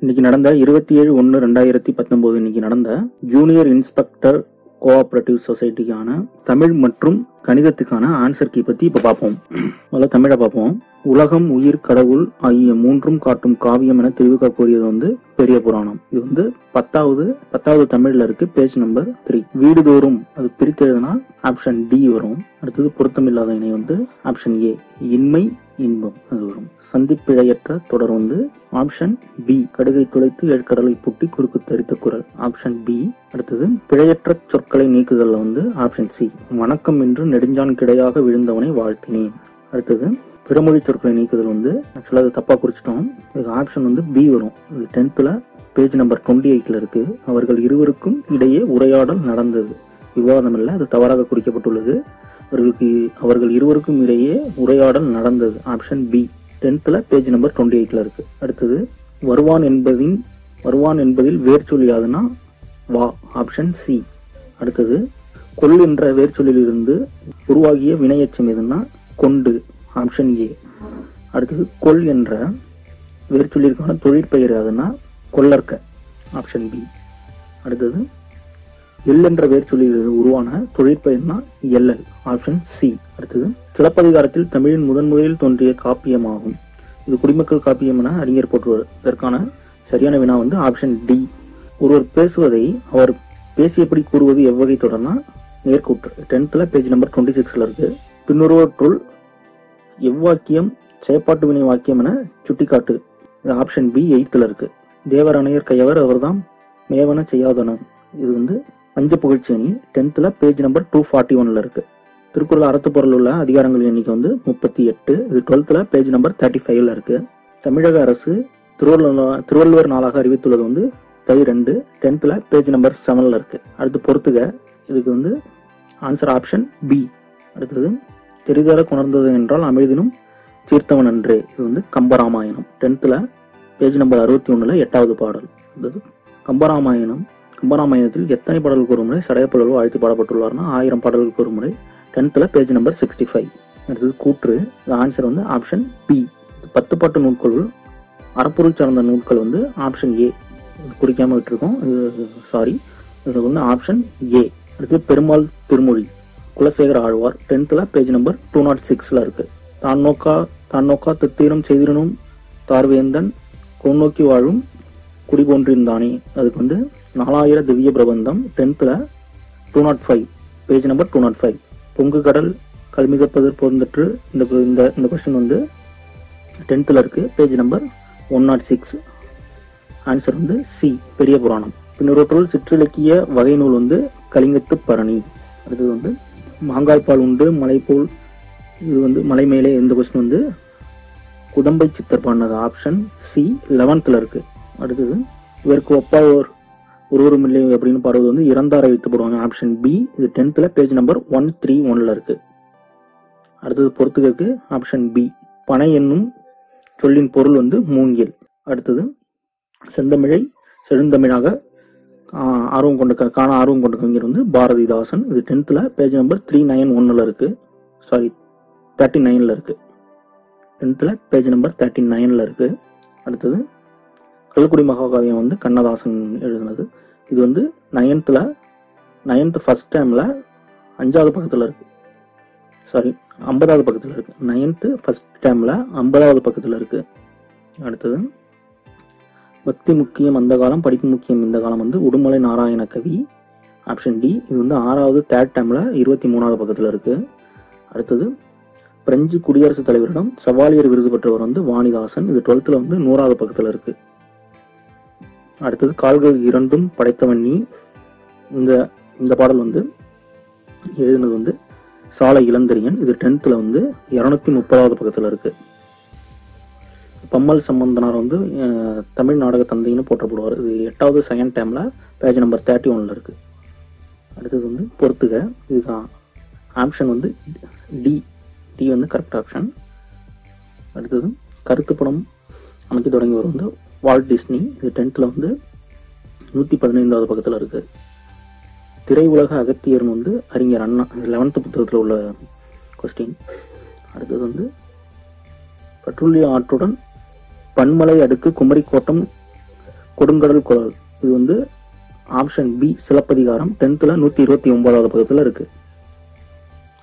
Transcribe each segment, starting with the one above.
இன்னைக்கு நடந்த 27/1/2019 இன்னைக்கு நடந்த ஜூனியர் இன்ஸ்பெக்டர் கோஆபரேட்டிவ் சொசைட்டிக்கான தமிழ் மற்றும் கணிதத்துக்கான ஆன்சர் கீ பத்தி இப்ப பார்ப்போம். முதல்ல தமிழை பார்ப்போம். உலகம், உயிர், கடவுள் ஆகிய மூன்றும் காட்டும் காவியம் என தெரிவிக்க கூறியது பெரிய புராணம். இது 10வது தமிழ்ல இருக்கு, பேஜ் நம்பர் 3. வீடுதோறும் அது பிரித்து எழுதினா ஆப்ஷன் டி வரும். அடுத்தது பொருத்தமில்லாத இணை ஆப்ஷன் ஏ. இன்மை இன்பம் அது வரும். சந்திப்பிழையற்ற தொடர் ஆப்ஷன் பி. கடுகை துளைத்து ஏழ்கடலை பூட்டி குறுக்கு தரித்த குரல் ஆப்ஷன் பி. அடுத்தது பிழையற்ற சொற்களை நீக்குதல் ஆப்ஷன் சி. வணக்கம் என்று நெடுஞ்சான் கிடையாக விழுந்தவனை வாழ்த்தினேன். அடுத்தது பிறமொழி சொற்களை நீக்குதல் ஆக்சுவலா அது தப்பா குறிச்சிட்டோம். இதுக்கு ஆப்ஷன் பி வரும். இது 10th பேஜ் நம்பர் 28 இருக்கு. அவர்கள் இருவருக்கும் இடையே உரையாடல் நடந்தது. விவாதம் இல்ல, அது தவறாக குறிக்கப்பட்டுள்ளது. அவர்கள் இருவருக்கும் இடையே உரையாடல் நடந்தது option B. 10th page number 28 இருக்கு. அடுத்தது வருவான் என்பதில் வேர்ச்சொல் யாதுன்னா வா ஆப்ஷன் சி. அடுத்தது கொல் என்ற வேர்ச்சொல்லில் இருந்து உருவாகிய வினையச்சம் எதுன்னா கொண்டு ஆப்ஷன் ஏ. அடுத்தது கொல் என்ற வேர்ச்சொல்லிற்கான தொழிற்பெயர் யாதுன்னா கொல்லற்க ஆப்ஷன் பி. அடுத்தது எல் என்ற வேர்ச்சொல்லில் உருவான தொழிற்பெயர்னா எல்எல் ஆப்ஷன் சி. அடுத்தது சிலப்பதிகாரத்தில் தமிழின் முதலில் தோன்றிய காப்பியமாகும். இது குடிமக்கள் காப்பியம் என அறிஞர் போற்றுவர். இதற்கான சரியான வினா ஆப்ஷன் டி. ஒருவர் பேசுவதை அவர் பேசியபடி கூறுவது எவ்வகை தொடர்னா நேர்கூற்று. 10th பேஜ் நம்பர் 26 இருக்கு. பின்வருவற்றுள் எவ்வாக்கியம் செயற்பாட்டு வினை வாக்கியம் என சுட்டிக்காட்டு. இது ஆப்ஷன் பி 8th இருக்கு. தேவர் அணையர் கையவர் அவர்தாம் மேவன செய்யாதனம். இது பஞ்ச புகழ்ச்சி. 10th பேஜ் நம்பர் 241 இருக்கு. திருக்குறள் அறத்துப்பொருள் உள்ள அதிகாரங்கள் எண்ணிக்கை 38. இது 12th பேஜ் நம்பர் 35 இருக்கு. தமிழக அரசு திருவள்ளுவர் நாளாக அறிவித்துள்ளது தை 2 10th பேஜ் நம்பர் 7 இருக்கு. அடுத்து பொறுத்துக. இதுக்கு ஆன்சர் ஆப்ஷன் பி. அடுத்தது தெரிதர குணர்ந்தது என்றால் அமிழ்தினும் தீர்த்தவன் அன்றே. இது கம்பராமாயணம். 10th பேஜ் நம்பர் 61 8வது பாடல். கம்பராமாயணத்தில் எத்தனை பாடல்களுக்கு ஒரு முறை சடையப்படல் வாழ்த்து பாடப்பட்டுள்ளார்னா 1000 பாடல்களுக்கு ஒரு முறை. 10th page number 65. அடுத்தது கூற்று. Answer option B. 10 பாட்டு நூல்களுள் அறப்பொருள் சார்ந்த நூல்கள் ஆப்ஷன் ஏ. குறிக்காம விட்டுருக்கோம், சாரி. இது ஆப்ஷன் ஏ. அடுத்து Perumal Thirumozhi Kulasekara Alvar 10th page number 206 இருக்கு. தான் நோக்கா தித்தீரம் செய்திரனும் தார்வேந்தன் கோநோக்கி வாழும் குடிபோன்றிருந்தானே. அதுக்கு 4000 Divya Prabandham 10th 205 page number 205. பொங்கு கடல் கல்மிதப்பதற் போர்ந்தற்று. இந்த கொஸ்டின் 10th இருக்கு, பேஜ் நம்பர் 106. Answer C. பெரிய புராணம். பின்னொருவற்றுள் சிற்றிலக்கிய வகை நூல் கலிங்கத்து பரணி. அடுத்தது மாங்காய்பால் உண்டு மலை போல். இது மலை மேலே. இந்த கொஸ்டின் குதம்பை சித்தர் பாடினது ஆப்ஷன் சி 11th இருக்கு. அடுத்தது இவருக்கு ஒப்பாவோர் ஒருவரும் இல்லை அப்படின்னு பாடுவது இறந்தாரை வைத்து போடுவாங்க ஆப்ஷன் பி. இது 10th பேஜ் நம்பர் 131 இருக்கு. அடுத்தது பொறுத்துக்கு ஆப்ஷன் பி. பனை என்னும் சொல்லின் பொருள் மூங்கில். அடுத்தது செந்தமிழை செழுந்தமிழாக ஆர்வம் கொண்ட கவிஞர் பாரதிதாசன். இது 10th பேஜ் நம்பர் 391 இருக்கு, சாரி 39 இருக்கு. 10th பேஜ் நம்பர் 39 இருக்கு. அடுத்தது கல்குடி மகாகாவியம் கண்ணதாசன் எழுதினது. இது 9th ஃபர்ஸ்ட் டைம்ல 5வது பக்கத்துல இருக்கு, சாரி 50வது பக்கத்துல இருக்கு. 9th ஃபர்ஸ்ட் டைம்ல 50வது பக்கத்துல இருக்கு. அடுத்தது பக்தி முக்கியம் அந்த காலம், படிப்பு முக்கியம் இந்த காலம் உடுமலை நாராயண கவி ஆப்ஷன் டி. இது 6வது தேர்ட் டைம்ல 23வது பக்கத்துல இருக்கு. அடுத்தது பிரெஞ்சு குடியரசுத் தலைவரிடம் சவாலியர் விருது பெற்றவர் வாணிதாசன். இது 12th 100வது பக்கத்துல இருக்கு. அடுத்தது கால்கள் இரண்டும் படைத்தவன் நீ. இந்த பாடல் எழுதினது சாலை இளந்தரியன். இது 10th 230வது பக்கத்துல இருக்கு. பம்மல் சம்பந்தனார் தமிழ் நாடக தந்தைன்னு போற்றப்படுவார். இது 8வது செகண்ட் டைம்ல பேஜ் நம்பர் 31 இருக்கு. அடுத்தது பொறுத்துக. இதுதான் option D. D correct option. அடுத்தது கருத்து படம் அமைக்க தொடங்கியவர் வால்ட் டிஸ்னி. இது 10th 115வது பக்கத்துல இருக்கு. திரை உலக அகத்தியர் அறிஞர் அண்ணா. 11th புத்தகத்துல உள்ள கொஸ்டின். அடுத்தது பற்றுள்ளிய ஆற்றுடன் பன்மலை அடுக்கு குமரி கோட்டம் கொடுங்கடல் குரல். இது வந்து ஆப்ஷன் பி சிலப்பதிகாரம் 10th 129வது பக்கத்தில் இருக்கு.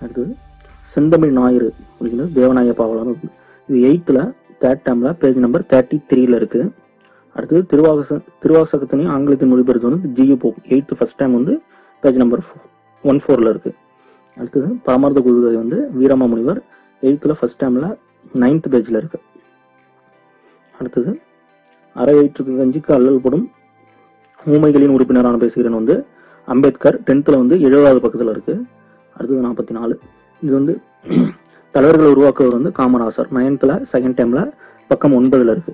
அடுத்தது செந்தமிழ் ஞாயிறு அப்படிங்கிறது தேவநாய பாவலர். இது 8th 3rd termல பேஜ் நம்பர் 33ல இருக்கு. அடுத்தது திருவாசகத்தினை ஆங்கிலத்தின் மொழிபெயர்த்து வந்து G U Pope 8th first time வந்து பேஜ் நம்பர் 14ல இருக்கு. அடுத்தது பரமார்த்த குருகை வந்து வீரமாமுனிவர் 8th first termல 9th பேஜ்ல இருக்கு. அடுத்தது அரை வயிற்றுக்கு கஞ்சிக்கு அல்லல் படும் ஊமைகளின் உறுப்பினரான பேசுகிறேன் வந்து அம்பேத்கர் 10th வந்து 70வது பக்கத்தில் இருக்கு. அடுத்தது 44. இது வந்து தலைவர்களை உருவாக்குவர் வந்து காமராசர் 9th 2nd termல பக்கம் 9ல இருக்கு.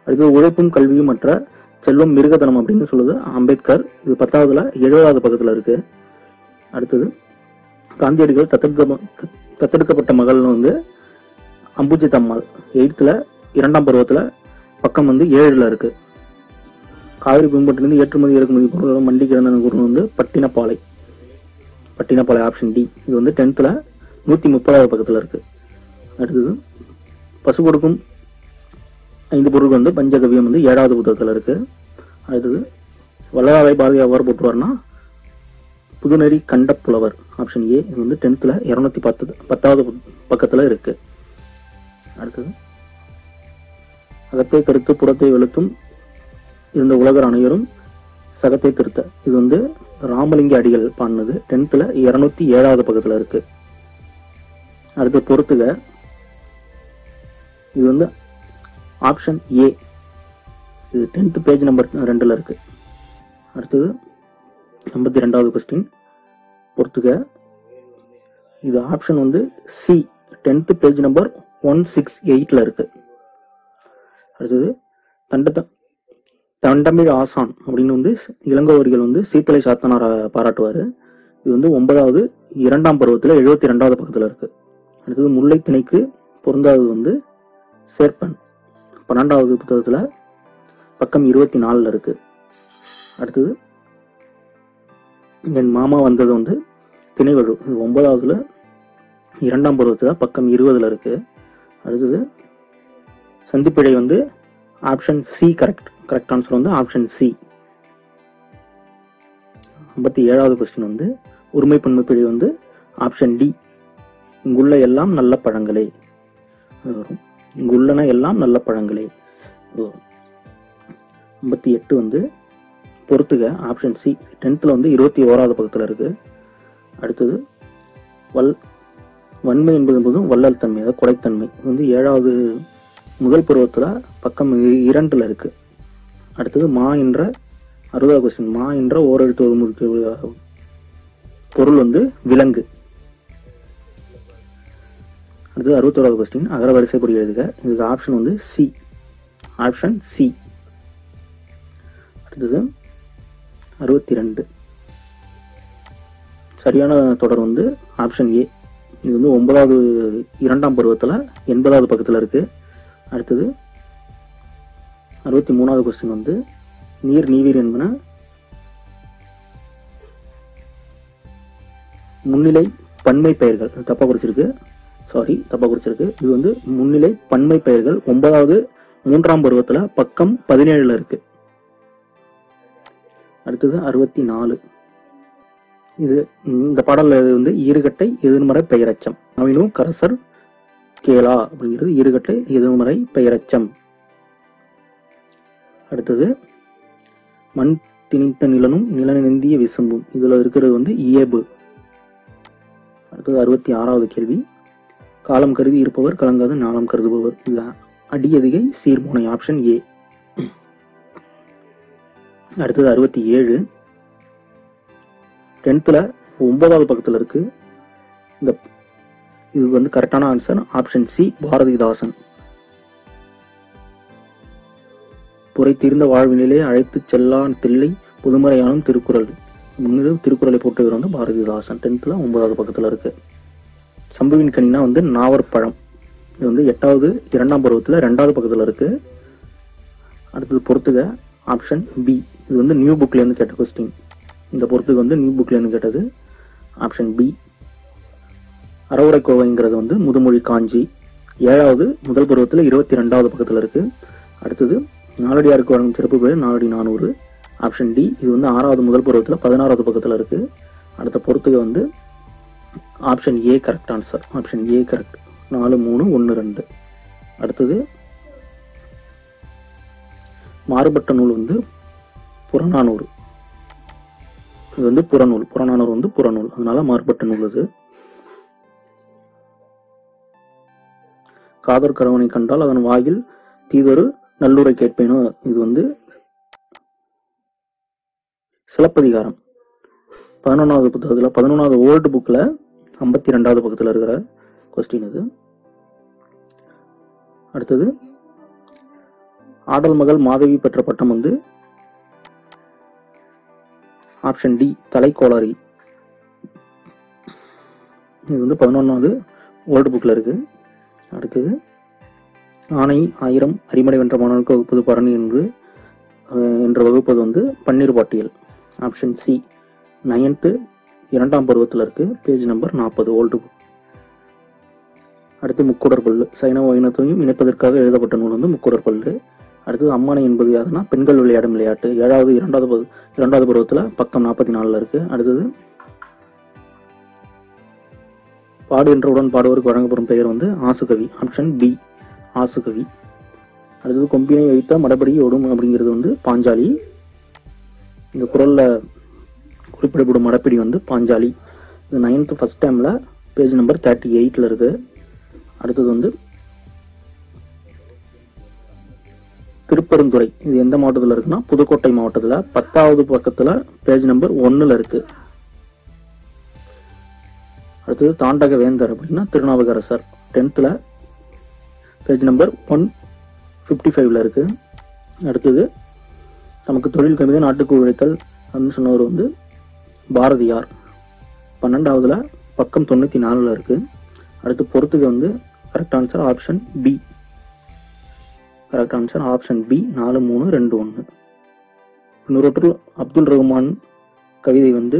அடுத்தது உழைப்பும் கல்வியும் மற்ற செல்வம் மிருகதனம் அப்படின்னு சொல்லுது அம்பேத்கர். இது 10th 70வது பக்கத்தில் இருக்கு. அடுத்தது காந்தியடிகள் தத்தெடுக்கப்பட்ட மகள்னு வந்து அம்புஜித்தம்மாள் 8th 2ஆம் பருவத்தில் பக்கம் வந்து 7ல இருக்கு. காவிரி பூம்பட்டிலிருந்து ஏற்றுமதி இறக்குமதி பொருட்கள் மண்டி கிடந்த குரு வந்து பட்டினப்பாலை ஆப்ஷன் டி. இது வந்து 10th 130வது பக்கத்தில் இருக்கு. அடுத்தது பசு கொடுக்கும் 5 பொருட்கள் வந்து பஞ்சகவியம் வந்து 7வது புத்தகத்தில் இருக்கு. அடுத்தது வள்ளலாரை பாரதி எவ்வாறு போற்றுவார்னா புதுநெறி கண்ட புலவர் ஆப்ஷன் ஏ. இது வந்து 10th 210வது பக்கத்தில் இருக்கு. அடுத்தது அகத்தை கருத்து புறத்தை வெளுத்தும் இருந்த உலகர் அனைவரும் சகத்தை திருத்த. இது வந்து ராமலிங்க அடிகள் பாடினது 10th 207வது பக்கத்தில் இருக்கு. அடுத்து பொறுத்துக. இது வந்து ஆப்ஷன் ஏ. இது 10th பேஜ் நம்பர் 2ல இருக்கு. அடுத்தது 52வது கொஸ்டின் பொறுத்துக. இது ஆப்ஷன் வந்து சி 10th பேஜ் நம்பர் 168ல இருக்கு. அடுத்தது தண்டமிழ் ஆசான் அப்படின்னு வந்து இளங்கோவடிகள் வந்து சீத்தலை சாத்தனார் பாராட்டுவாரு. இது வந்து 9வது 2ஆம் பருவத்தில் 72வது பக்கத்தில் இருக்கு. அடுத்தது முல்லை திணைக்கு பொருந்தாதது வந்து சேர்ப்பன் 12வது புத்தகத்தில் பக்கம் 24ல இருக்கு. அடுத்தது என் மாமா வந்தது வந்து திணைவழு. இது 9வது 2ஆம் பருவத்தில் பக்கம் 20ல இருக்கு. அடுத்தது சந்திப்பிழை வந்து ஆப்ஷன் சி கரெக்ட் ஆன்சர் வந்து ஆப்ஷன் சி. 57வது கொஸ்டின் வந்து ஒருமை பன்மை பிழை வந்து ஆப்ஷன் டி. இங்குள்ள எல்லாம் நல்ல பழங்களே வரும். இங்குள்ளன எல்லாம் நல்ல பழங்களே வரும். 58 வந்து பொறுத்துக ஆப்ஷன் சி 10th வந்து 21வது பக்கத்தில் இருக்கு. அடுத்தது வன்மை என்பது வள்ளல் தன்மை, அதாவது கொடைத்தன்மை. இது வந்து 7வது முதல் பருவத்தில் பக்கம் 2ல இருக்கு. அடுத்தது மா என்ற 60வது கொஸ்டின். மா என்ற ஓரெழுத்து ஒரு பொருள் வந்து விலங்கு. அடுத்தது 61வது கொஸ்டின் அகர வரிசைப்படி எழுதுக. இதுக்கு ஆப்ஷன் வந்து சி ஆப்ஷன் சி. அடுத்தது 62 சரியான தொடர் வந்து ஆப்ஷன் ஏ. இது வந்து 9வது 2ஆம் பருவத்தில் 80வது பக்கத்தில் இருக்கு. அடுத்தது 63வது கொஸ்டின் வந்து நீர் நீவீர் என்பன முன்னிலை பன்மை பெயர்கள். தப்பா குறிச்சிருக்கு. இது வந்து முன்னிலை பன்மை பெயர்கள் 9வது 3ஆம் பருவத்தில் பக்கம் 17ல இருக்கு. அடுத்தது 64. இது இந்த பாடல்ல வந்து ஈறுகட்டை எதிர்மறை பெயரச்சம். நவீனும் கரசர் கேளா அப்படிங்கிறது ஈறுகட்டை எதிர்மறை பெயரச்சம். அடுத்தது மண் திணித்த நிலனும் நிலநிந்திய விசும்பும். இதுல இருக்கிறது வந்து இயல்பு. அடுத்தது 66வது கேள்வி. காலம் கருதி இருப்பவர் கலங்காது நாளம் கருதுபவர். இது அடியதிகை சீர்முனை ஆப்ஷன் ஏ. அடுத்தது 67 10th 9வது பக்கத்தில் இருக்கு. இது வந்து கரெக்டான ஆன்சர் ஆப்ஷன் சி பாரதிதாசன். புரை தீர்ந்த வாழ்வினிலே அழைத்து செல்லா தில்லை புதுமறையானும் திருக்குறள். முன்னிலும் திருக்குறளை போட்டவர் வந்து பாரதிதாசன். 10th 9வது பக்கத்தில் இருக்கு. சம்புவின் கனினா வந்து நாவற்பழம். இது வந்து 8வது 2ஆம் பருவத்தில் 2வது பக்கத்தில் இருக்கு. அடுத்தது பொறுத்துக ஆப்ஷன் பி. இது வந்து நியூ புக்ல இருந்து கேட்ட கொஸ்டின். இந்த பொறுத்துக்கு வந்து நியூ புக்ல இருந்து கேட்டது ஆப்ஷன் பி. அறவுரை கோவைங்கிறது வந்து முதுமொழி காஞ்சி 7வது முதல் பருவத்தில் 22வது பக்கத்தில் இருக்கு. அடுத்தது நாலடியாருக்கு வழங்கும் சிறப்பு பெயர் நாலடி 400. Option D. இது வந்து 6வது முதல் பருவத்தில் 16வது பக்கத்தில் இருக்கு. அடுத்த பொறுத்துக வந்து option A correct answer. Option A correct. 4, 3, 1, 2. அடுத்தது மாறுபட்ட நூல் வந்து புறநானூறு. இது வந்து புறநூல். புறநானூறு வந்து புறநூல், அதனால மாறுபட்ட நூல். இது காதர் கரவனை கண்டால் அதன் வாயில் தீதொரு நல்லுரை கேட்பேனோ. இது வந்து சிலப்பதிகாரம் 11வது புத்தகத்தில் 11வது ஓல்டு புக்கில் 52வது பக்கத்தில் இருக்கிற கொஸ்டின் இது. அடுத்தது ஆடல் மகள் மாதவி பெற்ற பட்டம் வந்து ஆப்ஷன் டி தலைக்கோளாரி. இது வந்து 11வது ஓல்டு புக்கில் இருக்கு. அடுத்தது ஆணை 1000 அரிமடை வென்ற மாணவனுக்கு வகுப்பது பரணி என்று வகுப்பது வந்து பன்னீர் பாட்டியல். ஆப்ஷன் சி 9th 2ஆம் பருவத்தில் இருக்கு. Page number 40 old book. அடுத்து முக்குடர் பல்லு. சைன வைணத்தையும் இணைப்பதற்காக எழுதப்பட்ட நூல் வந்து முக்குடர் பல்லு. அடுத்தது அம்மானை என்பது யாருன்னா பெண்கள் விளையாடும் விளையாட்டு. 7வது 2வது பருவத்தில் பக்கம் 44 இருக்கு. அடுத்தது பாடு என்றவுடன் பாடுவதற்கு வழங்கப்படும் பெயர் வந்து ஆசுகவி. Option B ஆசுகவி. அடுத்தது கொம்பினை வைத்த மடபடி ஓடும் அப்படிங்கிறது வந்து பாஞ்சாலி. இந்த குறள்ல குறிப்பிடப்படும் மடப்பிடி வந்து பாஞ்சாலி. இது 9th ஃபர்ஸ்ட் டைம்ல பேஜ் நம்பர் 38 இருக்கு. அடுத்தது வந்து திருப்பெருந்துறை. இது எந்த மாவட்டத்தில் இருக்குன்னா புதுக்கோட்டை மாவட்டத்தில் 10வது பக்கத்துல பேஜ் நம்பர் 1 இருக்கு. அடுத்தது தாண்டக வேந்தர் அப்படின்னா திருநாவுக்கரசர். 10th பேஜ் நம்பர் 155 இருக்கு. அடுத்தது நமக்கு தொழில் கவிதை நாட்டுக்கு உழைத்தல் அப்படின்னு சொன்னவர் வந்து பாரதியார். 12வதுல பக்கம் 94 இருக்கு. அடுத்து பொறுத்துக்கு வந்து correct answer option B. Correct answer option B 4, 3, 2, 1. இன்னொரு அப்துல் ரஹ்மான் கவிதை வந்து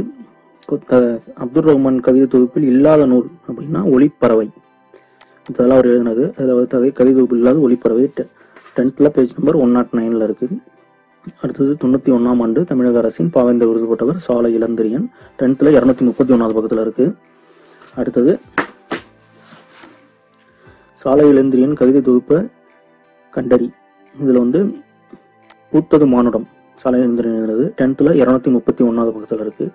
அப்துல் ரஹ்மான் கவிதை தொகுப்பில் இல்லாத நூல் அப்படின்னா ஒளிப்பறவை. இதெல்லாம் அவர் எழுதினது. அதில் கவிதை தொகுப்பில் இல்லாத ஒளிப்பறவை 10th பேஜ் நம்பர் 109 இருக்கு. அடுத்தது 91ஆம் ஆண்டு தமிழக அரசின் பாவேந்தர் விருது பெற்றவர் சாலை இளந்திரியன். 10th 231வது பக்கத்தில் இருக்கு. அடுத்தது சாலை இளந்திரியன் கவிதை தொகுப்பை கண்டறி. இதுல வந்து பூத்தது மானுடம் சாலை இளந்திரியன் எழுதினது. 10th 231வது பக்கத்தில் இருக்கு.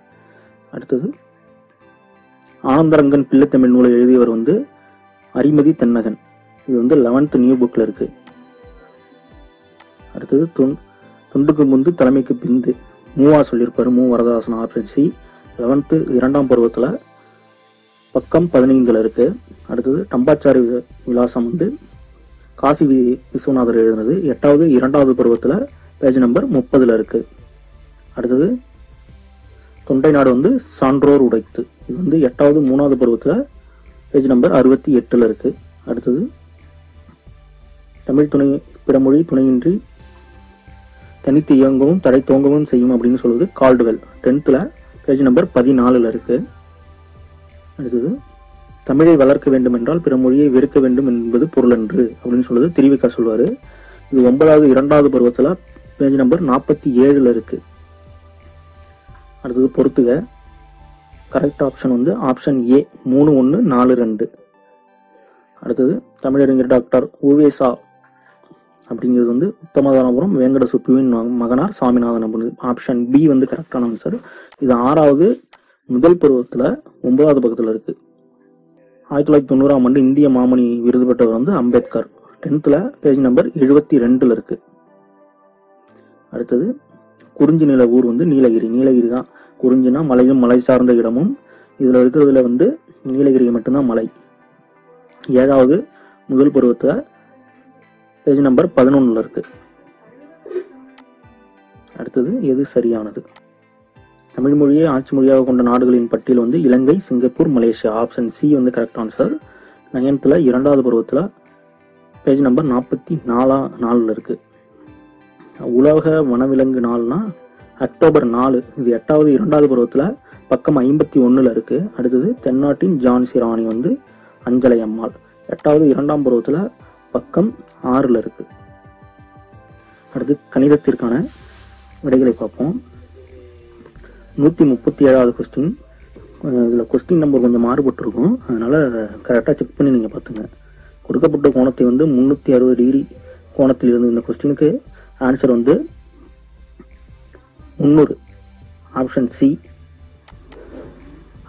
அடுத்தது ஆனந்தரங்கன் பிள்ளைத்தமிழ் நூலை எழுதியவர் வந்து அரிமதி தென்னகன். இது வந்து 11th நியூ புக்ல இருக்கு. அடுத்தது தொண்டுக்கு முந்து தலைமைக்கு பிந்து மூவா சொல்லியிருப்பாரு மு வரதாசன். ஆப்ஷன் சி 11th 2ஆம் பருவத்துல பக்கம் 15 இருக்கு. அடுத்தது டம்பாச்சாரி விலாசம் வந்து காசி விஸ்வநாதர் எழுதினது. 8வது 2வது பருவத்துல பேஜ் நம்பர் 30 இருக்கு. அடுத்தது தொண்டை நாடு வந்து சான்றோர் உடைத்து. இது வந்து 8வது 3வது பருவத்துல பேஜ் நம்பர் 68 இருக்கு. அடுத்தது தமிழ் துணை பிறமொழி துணையின்றி தனித்து இயங்கவும் தடை தோங்கவும் செய்யும் அப்படின்னு சொல்லுவது கால்டுவெல். 10th பேஜ் நம்பர் 14 இருக்கு. அடுத்தது தமிழை வளர்க்க வேண்டும் என்றால் பிற மொழியை வெறுக்க வேண்டும் என்பது பொருளன்று அப்படின்னு சொல்லுவது திருவிக்கா சொல்வாரு. இது 9வது 2வது பருவத்துல பேஜ் நம்பர் 47 இருக்கு. அடுத்தது பொறுத்துக. கரெக்ட் ஆப்ஷன் வந்து ஆப்ஷன் ஏ 3, 1, 4, 2. அடுத்தது தமிழறிஞர் டாக்டர் உவேசா அப்படிங்கிறது வந்து உத்தமதானபுரம் வேங்கட சுப்புவின் மகனார் சாமிநாதன் அப்படின்னு. ஆப்ஷன் பி வந்து கரெக்டான ஆன்சர். இது 6வது முதல் பருவத்துல 9வது பக்கத்துல இருக்கு. 1990ஆம் ஆண்டு இந்திய மாமணி விருது பெற்றவர் வந்து அம்பேத்கர். 10th பேஜ் நம்பர் 72 இருக்கு. அடுத்தது குறிஞ்சி நில ஊர் வந்து நீலகிரி. நீலகிரி தான். குறிஞ்சினா மலையும் மலை சார்ந்த இடமும். இதுல இருக்கிறதுல வந்து நீலகிரி மட்டும்தான் மலை. 7வது முதல் பருவத்துல பேஜ் நம்பர் 11 இருக்கு. அடுத்தது எது சரியானது? தமிழ் மொழியை ஆட்சி மொழியாக கொண்ட நாடுகளின் பட்டியல் வந்து இலங்கை, சிங்கப்பூர், மலேசியா. ஆப்ஷன் சி வந்து கரெக்ட் ஆன்சர். 9th 2வது பருவத்துல பேஜ் நம்பர் 44 இருக்கு. உலக வனவிலங்கு நாள்னா அக்டோபர் 4. இது 8வது 2வது பருவத்துல பக்கம் 51 இருக்கு. அடுத்தது தென்னாட்டின் ஜான்சி ராணி வந்து அஞ்சலை அம்மாள். 8வது 2ஆம் பருவத்துல பக்கம் 6 இருக்கு. அடுத்து கணிதத்திற்கான விடைகளை பார்ப்போம். 137வது கொஸ்டின். இதில் கொஸ்டின் நம்பர் கொஞ்சம் மாறுபட்டிருக்கும், அதனால் கரெக்டாக செக் பண்ணி நீங்கள் பார்த்துங்க. கொடுக்கப்பட்ட கோணத்தை வந்து 360 டிகிரி கோணத்தில் இருந்து இந்த கொஸ்டினுக்கு ஆன்சர் வந்து 300, ஆப்ஷன் சி.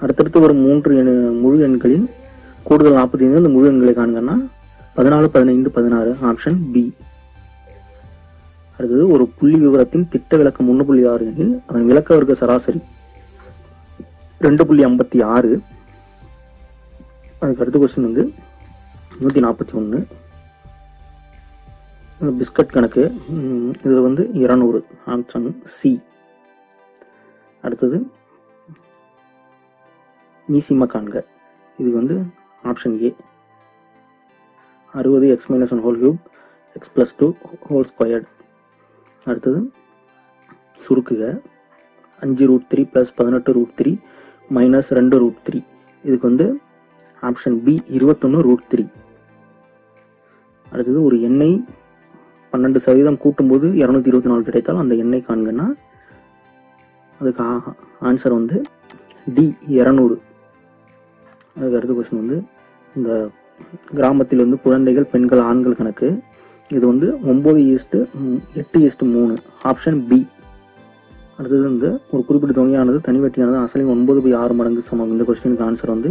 அடுத்தடுத்து ஒரு 3 முழு எண்களின் கூடுதல் 45 இந்த முழு எண்களை காண்கன்னா 14, 15, 16, ஆப்ஷன் பி. அடுத்தது ஒரு புள்ளி விவரத்தின் திட்ட விலக்கம் 1.6 எனில் அதன் விலக்க வர்க்க சராசரி 2.56. அதுக்கு அடுத்த கொஸ்டின் வந்து 141. பிஸ்கட் கணக்கு, இது வந்து 200, ஆப்ஷன் சி. அடுத்தது மீசிமா காண்க, இது வந்து option A. 60 x - 1 whole cube x + 2 whole squared. அடுத்தது சுருக்குக 5√3 + 18√3 - 2√3. இதுக்கு வந்து ஆப்ஷன் பி 21√3. அடுத்தது ஒரு எண்ணை 12% கூட்டும்போது 224 கிடைத்தால் அந்த எண்ணை காண்கன்னா அதுக்கு ஆன்சர் வந்து டி 200. அதுக்கு அடுத்த கொஸ்டின் வந்து இந்த கிராமத்தில் வந்து குழந்தைகள், பெண்கள், ஆண்கள் கணக்கு, இது வந்து 9:8:3, ஆப்ஷன் பி. அடுத்தது வந்து ஒரு குறிப்பிட்ட தொகையானது தனிவட்டியானது அசலின் 9/6 மடங்கு சமம். இந்த கொஸ்டினுக்கு ஆன்சர் வந்து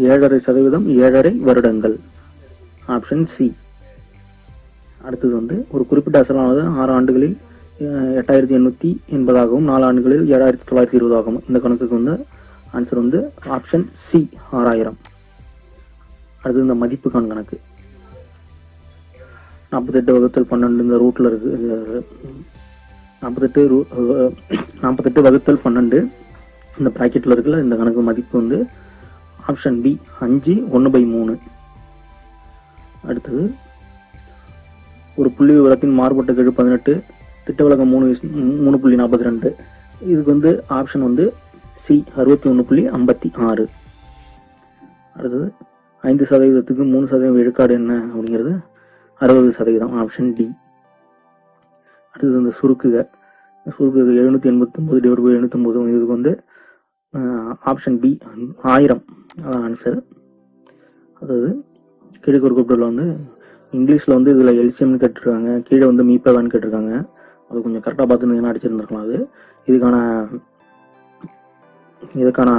7.5%, 7.5 வருடங்கள், ஆப்ஷன் சி. அடுத்தது வந்து ஒரு குறிப்பிட்ட அசலானது 6 ஆண்டுகளில் 8,880 ஆகவும் 4 ஆண்டுகளில் 7,920 ஆகும். இந்த கணக்குக்கு வந்து ஆன்சர் வந்து ஆப்ஷன் சி 6000. அடுத்தது இந்த மதிப்புக்கான கணக்கு 48 ÷ 12 இந்த ரூட்ல இருக்கு. 48 ÷ 12 இந்த பிராக்கெட்ல இருக்குல்ல, இந்த கணக்கு மதிப்பு வந்து ஆப்ஷன் பி 5 1/3. அடுத்தது ஒரு புள்ளி விவரத்தின் மாறுபட்ட கெழு 18, திட்ட விலக்கம் 3.42. இதுக்கு வந்து ஆப்ஷன் வந்து சி 61.56. அடுத்தது 5%க்கு 3% விழுக்காடு என்ன அப்படிங்கிறது 60%, ஆப்ஷன் டி. அடுத்தது இந்த சுருக்குக 789 / 709. இதுக்கு வந்து ஆப்ஷன் பி 1000, அதான் ஆன்சர். அதாவது கீழே கொடுக்கப்பட்டுள்ள வந்து இங்கிலீஷில் வந்து இதில் எல்சிஎம்னு கேட்டிருக்காங்க, கீழே வந்து மீப்பவான்னு கேட்டிருக்காங்க. அது கொஞ்சம் கரெக்டாக பார்த்துருந்தீங்கன்னா அடிச்சிருந்துருக்கலாம். அது இதுக்கான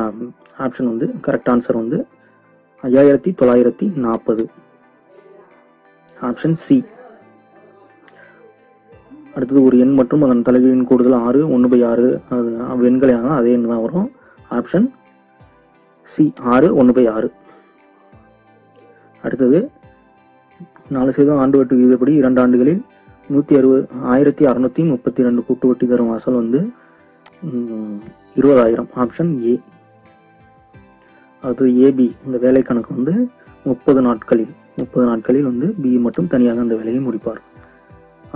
ஆப்ஷன் வந்து கரெக்ட் ஆன்சர் வந்து 5940, ஆப்ஷன் சி. அடுத்தது ஒரு எண் மற்றும் அதன் தலைகீழின் கூடுதல் 6, 1/6, அது எண்களையாக அதே எண் தான் வரும், ஆப்ஷன் சி 6 1/6. அடுத்தது 4% ஆண்டு வட்டி விகிதப்படி 2 ஆண்டுகளில் 1632 கூட்டு வட்டி தரும் அசல் வந்து 20,000, ஆப்ஷன் ஏ. அடுத்தது ஏபி இந்த வேலை கணக்கு வந்து 30 நாட்களில் வந்து பி மட்டும் தனியாக அந்த வேலையை முடிப்பார்,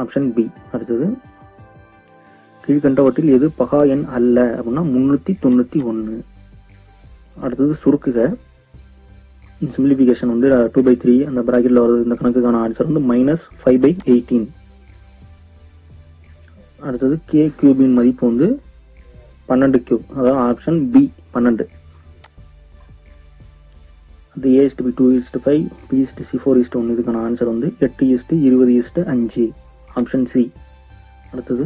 ஆப்ஷன் பி. அடுத்தது கீழ்கண்டவற்றில் எது பகா எண் அல்ல அப்படின்னா 391. அடுத்தது சுருக்குக சிம்பிளிஃபிகேஷன் வந்து 2/3 அந்த பிராக்கெட்ல வருது. இந்த கணக்குக்கான ஆன்சர் வந்து -5/18. அடுத்தது கே கியூபின் மதிப்பு வந்து 12 கியூப், அதாவது ஆப்ஷன் பி 12. அது A:2:5, B:4:1. இதுக்கான ஆன்சர் வந்து 8:20:5, ஆப்ஷன் சி. அடுத்தது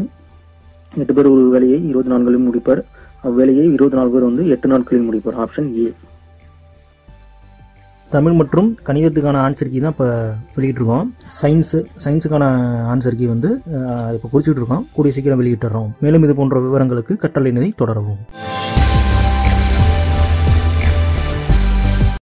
8 பேர் ஒரு வேலையை 24 நாட்களில் முடிப்பார், அவ்வேலையை 24 பேர் வந்து 8 நாட்களில் முடிப்பார், ஆப்ஷன் ஏ. தமிழ் மற்றும் கணிதத்துக்கான ஆன்சர் கீ தான் இப்போ வெளியிட்டிருக்கோம். சயின்ஸுக்கான ஆன்சர் கீ வந்து இப்போ குறிச்சிட்டு இருக்கோம், கூடிய சீக்கிரம் வெளியிட்டுறோம். மேலும் இது போன்ற விவரங்களுக்கு கற்றலை தொடரவும்.